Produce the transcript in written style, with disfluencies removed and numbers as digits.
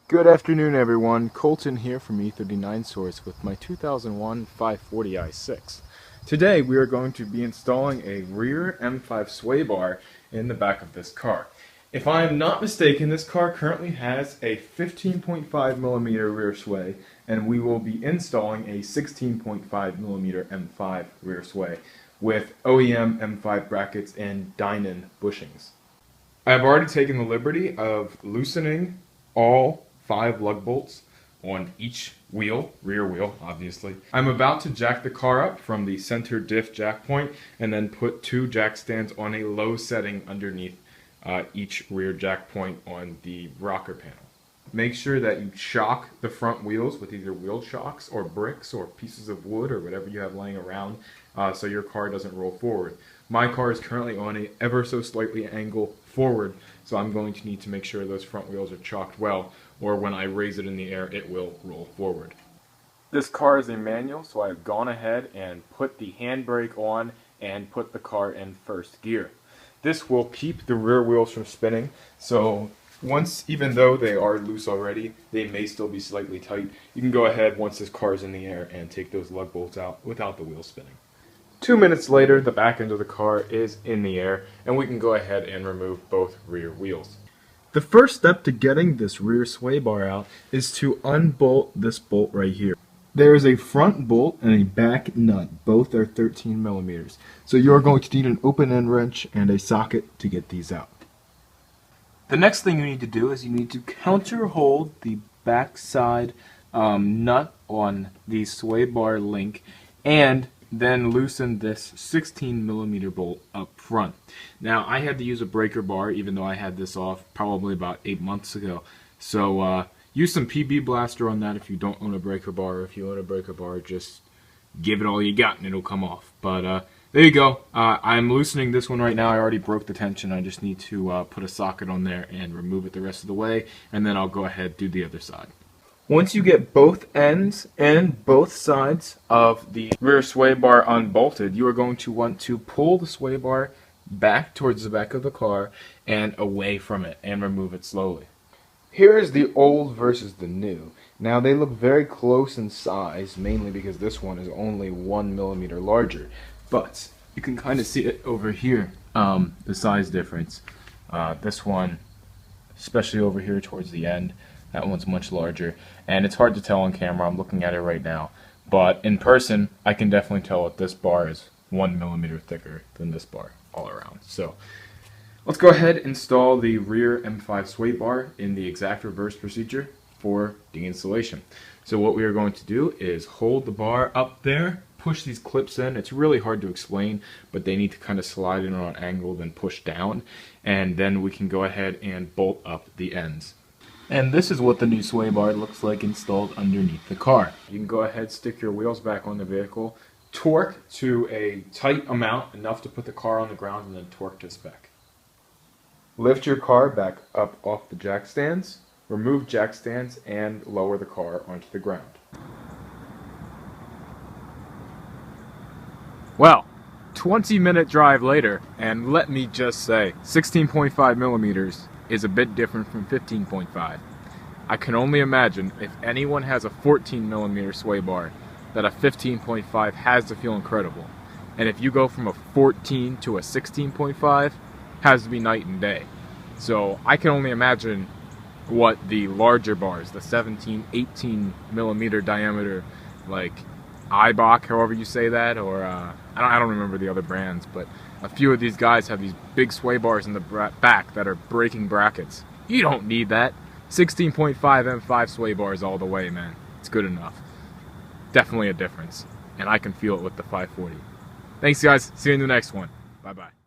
Good afternoon, everyone. Colton here from E39 Source with my 2001 540 i6. Today we are going to be installing a rear M5 sway bar in the back of this car. If I am not mistaken, this car currently has a 15.5mm rear sway, and we will be installing a 16.5mm M5 rear sway with OEM M5 brackets and Dynon bushings. I have already taken the liberty of loosening all 5 lug bolts on each wheel, rear wheel obviously. I'm about to jack the car up from the center diff jack point and then put 2 jack stands on a low setting underneath each rear jack point on the rocker panel. Make sure that you chock the front wheels with either wheel chocks or bricks or pieces of wood or whatever you have laying around so your car doesn't roll forward. My car is currently on a ever so slightly angle forward, so I'm going to need to make sure those front wheels are chocked well, or when I raise it in the air it will roll forward. This car is a manual, so I've gone ahead and put the handbrake on and put the car in first gear. This will keep the rear wheels from spinning, so even though they are loose already, they may still be slightly tight. You can go ahead once this car is in the air and take those lug bolts out without the wheels spinning. 2 minutes later, the back end of the car is in the air, and we can go ahead and remove both rear wheels. The first step to getting this rear sway bar out is to unbolt this bolt right here. There is a front bolt and a back nut. Both are 13mm. So you're going to need an open end wrench and a socket to get these out. The next thing you need to do is you need to counter hold the back side nut on the sway bar link and then loosen this 16mm bolt up front. Now I had to use a breaker bar even though I had this off probably about 8 months ago. So use some PB Blaster on that if you don't own a breaker bar. If you own a breaker bar, just give it all you got and it'll come off. But there you go. I'm loosening this one right now. I already broke the tension. I just need to put a socket on there and remove it the rest of the way, and then I'll go ahead and do the other side. Once you get both ends and both sides of the rear sway bar unbolted, you are going to want to pull the sway bar back towards the back of the car and away from it and remove it slowly. Here is the old versus the new. Now they look very close in size, mainly because this one is only 1mm larger. But you can kind of see it over here, the size difference. This one, especially over here towards the end, that one's much larger. And it's hard to tell on camera, I'm looking at it right now. But in person, I can definitely tell that this bar is 1mm thicker than this bar all around. So let's go ahead and install the rear M5 sway bar in the exact reverse procedure for the installation. So what we are going to do is hold the bar up there, push these clips in. It's really hard to explain, but they need to kind of slide in on an angle, then push down, and then we can go ahead and bolt up the ends. And this is what the new sway bar looks like installed underneath the car. You can go ahead, stick your wheels back on the vehicle, torque to a tight amount, enough to put the car on the ground, and then torque to spec. Lift your car back up off the jack stands, remove jack stands, and lower the car onto the ground. Well, 20-minute drive later, and let me just say, 16.5mm is a bit different from 15.5. I can only imagine if anyone has a 14mm sway bar, that a 15.5 has to feel incredible. And if you go from a 14 to a 16.5, has to be night and day. So I can only imagine what the larger bars, the 17, 18mm diameter, like Eibach, however you say that, or I don't remember the other brands, but a few of these guys have these big sway bars in the back that are breaking brackets. You don't need that. 16.5 M5 sway bars all the way, man. It's good enough. Definitely a difference, and I can feel it with the 540. Thanks, guys. See you in the next one. Bye-bye.